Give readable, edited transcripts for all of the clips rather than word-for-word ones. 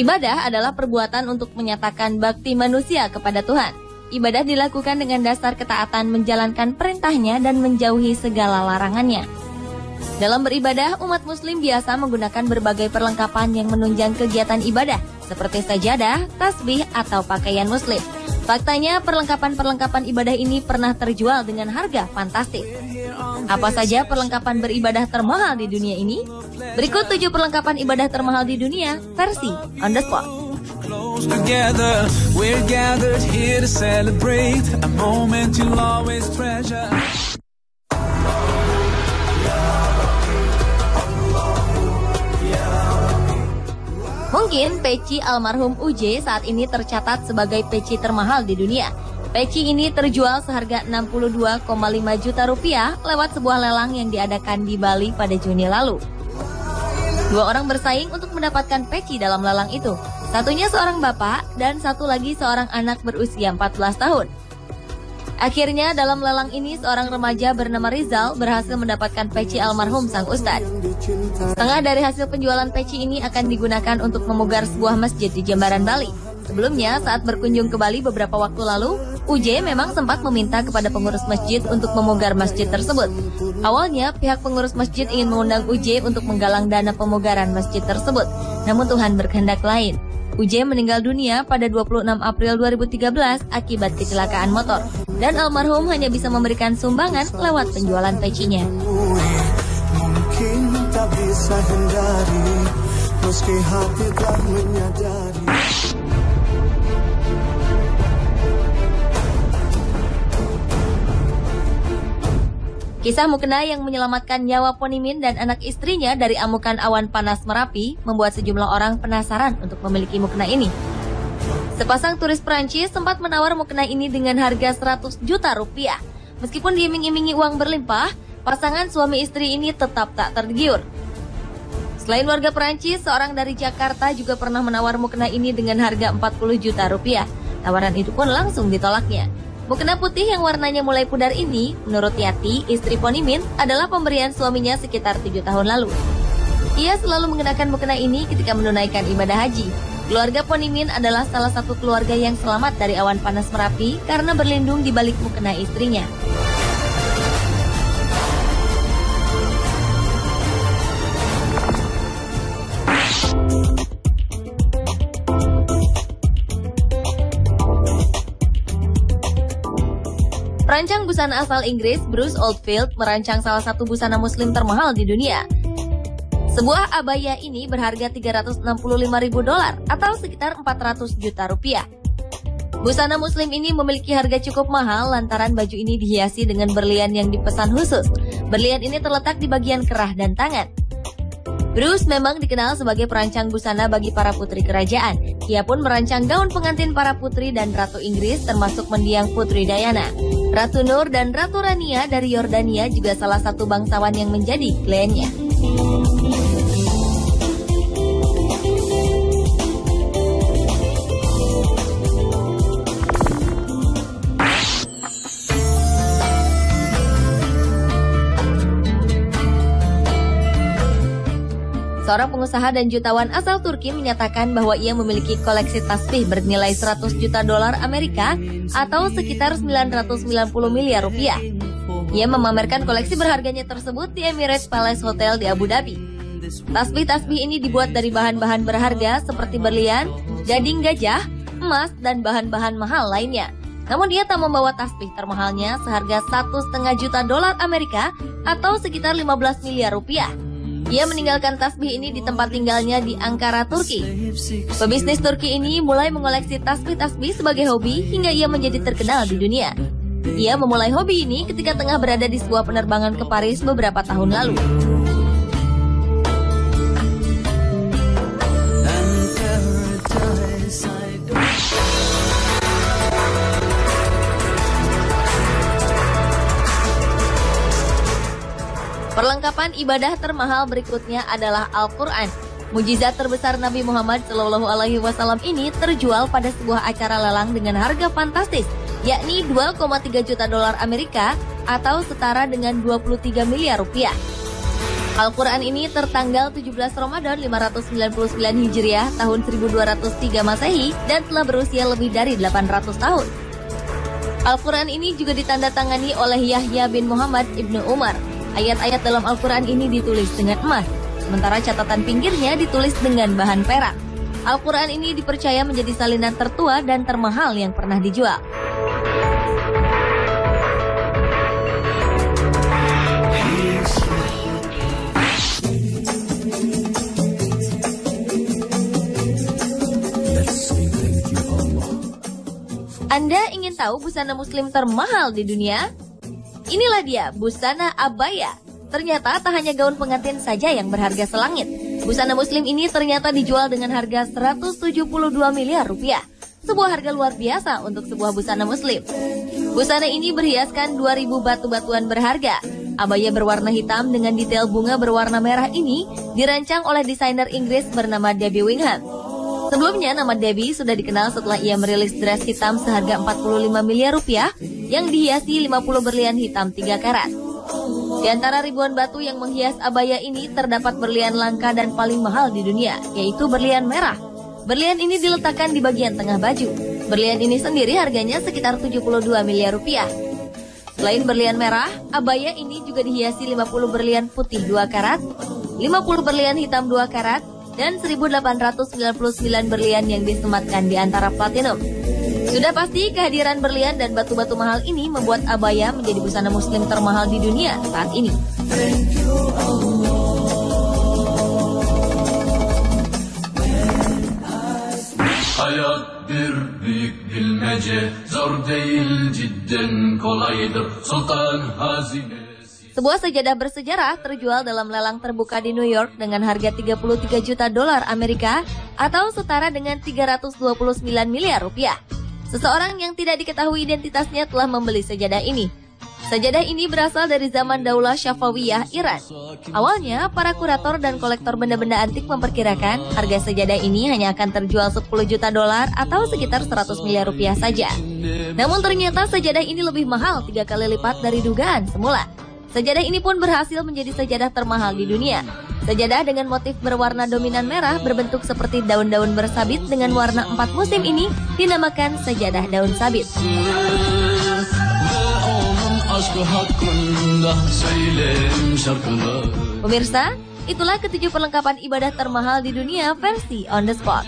Ibadah adalah perbuatan untuk menyatakan bakti manusia kepada Tuhan. Ibadah dilakukan dengan dasar ketaatan menjalankan perintahnya dan menjauhi segala larangannya. Dalam beribadah, umat muslim biasa menggunakan berbagai perlengkapan yang menunjang kegiatan ibadah, seperti sajadah, tasbih, atau pakaian muslim. Faktanya, perlengkapan-perlengkapan ibadah ini pernah terjual dengan harga fantastis. Apa saja perlengkapan beribadah termahal di dunia ini? Berikut 7 perlengkapan ibadah termahal di dunia, versi On The Spot. Mungkin peci almarhum UJ saat ini tercatat sebagai peci termahal di dunia. Peci ini terjual seharga 62,5 juta rupiah lewat sebuah lelang yang diadakan di Bali pada Juni lalu. 2 orang bersaing untuk mendapatkan peci dalam lelang itu. Satunya seorang bapak dan satu lagi seorang anak berusia 14 tahun. Akhirnya dalam lelang ini seorang remaja bernama Rizal berhasil mendapatkan peci almarhum sang ustadz. Setengah dari hasil penjualan peci ini akan digunakan untuk memugar sebuah masjid di Jembaran, Bali. Sebelumnya saat berkunjung ke Bali beberapa waktu lalu, UJ memang sempat meminta kepada pengurus masjid untuk memugar masjid tersebut. Awalnya pihak pengurus masjid ingin mengundang UJ untuk menggalang dana pemugaran masjid tersebut. Namun Tuhan berkehendak lain. UJ meninggal dunia pada 26 April 2013 akibat kecelakaan motor. Dan almarhum hanya bisa memberikan sumbangan lewat penjualan pecinya. Mungkin tak bisa hindari, meski hati tak menyadari. Kisah mukena yang menyelamatkan nyawa Ponimin dan anak istrinya dari amukan awan panas Merapi membuat sejumlah orang penasaran untuk memiliki mukena ini. Sepasang turis Perancis sempat menawar mukena ini dengan harga 100 juta rupiah. Meskipun diiming-imingi uang berlimpah, pasangan suami istri ini tetap tak tergiur. Selain warga Perancis, seorang dari Jakarta juga pernah menawar mukena ini dengan harga 40 juta rupiah. Tawaran itu pun langsung ditolaknya. Mukena putih yang warnanya mulai pudar ini, menurut Yati, istri Ponimin, adalah pemberian suaminya sekitar 7 tahun lalu. Ia selalu mengenakan mukena ini ketika menunaikan ibadah haji. Keluarga Ponimin adalah salah satu keluarga yang selamat dari awan panas Merapi karena berlindung di balik mukena istrinya. Perancang busana asal Inggris, Bruce Oldfield, merancang salah satu busana muslim termahal di dunia. Sebuah abaya ini berharga $365.000 atau sekitar 400 juta rupiah. Busana muslim ini memiliki harga cukup mahal lantaran baju ini dihiasi dengan berlian yang dipesan khusus. Berlian ini terletak di bagian kerah dan tangan. Bruce memang dikenal sebagai perancang busana bagi para putri kerajaan. Ia pun merancang gaun pengantin para putri dan ratu Inggris termasuk mendiang Putri Diana. Ratu Nur dan Ratu Rania dari Yordania juga salah satu bangsawan yang menjadi kliennya. Seorang pengusaha dan jutawan asal Turki menyatakan bahwa ia memiliki koleksi tasbih bernilai $100 juta Amerika atau sekitar 990 miliar rupiah. Ia memamerkan koleksi berharganya tersebut di Emirates Palace Hotel di Abu Dhabi. Tasbih-tasbih ini dibuat dari bahan-bahan berharga seperti berlian, gading gajah, emas, dan bahan-bahan mahal lainnya. Namun dia tak membawa tasbih termahalnya seharga $1,5 juta Amerika atau sekitar 15 miliar rupiah. Ia meninggalkan tasbih ini di tempat tinggalnya di Ankara, Turki. Pebisnis Turki ini mulai mengoleksi tasbih-tasbih sebagai hobi hingga ia menjadi terkenal di dunia. Ia memulai hobi ini ketika tengah berada di sebuah penerbangan ke Paris beberapa tahun lalu. Perlengkapan ibadah termahal berikutnya adalah Al-Quran. Mujizat terbesar Nabi Muhammad SAW ini terjual pada sebuah acara lelang dengan harga fantastis, yakni $2,3 juta Amerika atau setara dengan 23 miliar rupiah. Al-Quran ini tertanggal 17 Ramadan 599 Hijriah tahun 1203 Masehi dan telah berusia lebih dari 800 tahun. Al-Quran ini juga ditandatangani oleh Yahya bin Muhammad ibnu Umar. Ayat-ayat dalam Al-Quran ini ditulis dengan emas, sementara catatan pinggirnya ditulis dengan bahan perak. Al-Quran ini dipercaya menjadi salinan tertua dan termahal yang pernah dijual. Anda ingin tahu busana muslim termahal di dunia? Inilah dia, busana abaya. Ternyata tak hanya gaun pengantin saja yang berharga selangit. Busana muslim ini ternyata dijual dengan harga 172 miliar rupiah. Sebuah harga luar biasa untuk sebuah busana muslim. Busana ini berhiaskan 2.000 batu-batuan berharga. Abaya berwarna hitam dengan detail bunga berwarna merah ini dirancang oleh desainer Inggris bernama Debbie Wingham. Sebelumnya nama Debbie sudah dikenal setelah ia merilis dress hitam seharga 45 miliar rupiah yang dihiasi 50 berlian hitam 3 karat. Di antara ribuan batu yang menghias abaya ini terdapat berlian langka dan paling mahal di dunia, yaitu berlian merah. Berlian ini diletakkan di bagian tengah baju. Berlian ini sendiri harganya sekitar 72 miliar rupiah. Selain berlian merah, abaya ini juga dihiasi 50 berlian putih 2 karat, 50 berlian hitam 2 karat, dan 1.899 berlian yang disematkan di antara platinum. Sudah pasti kehadiran berlian dan batu-batu mahal ini membuat abaya menjadi busana muslim termahal di dunia saat ini. Hayat bir büyük bilmece, zor değil cidden kolaydır, sultan hazine. Sebuah sajadah bersejarah terjual dalam lelang terbuka di New York dengan harga 33 juta dolar Amerika atau setara dengan 329 miliar rupiah. Seseorang yang tidak diketahui identitasnya telah membeli sajadah ini. Sajadah ini berasal dari zaman Daulah Syafawiyah Iran. Awalnya, para kurator dan kolektor benda-benda antik memperkirakan harga sajadah ini hanya akan terjual 10 juta dolar atau sekitar 100 miliar rupiah saja. Namun ternyata sajadah ini lebih mahal 3 kali lipat dari dugaan semula. Sajadah ini pun berhasil menjadi sajadah termahal di dunia. Sajadah dengan motif berwarna dominan merah berbentuk seperti daun-daun bersabit dengan warna 4 musim ini dinamakan sajadah daun sabit. Pemirsa, itulah ke-7 perlengkapan ibadah termahal di dunia versi On The Spot.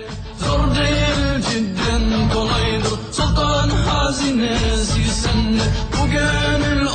Sultan hazinesi sende, bugün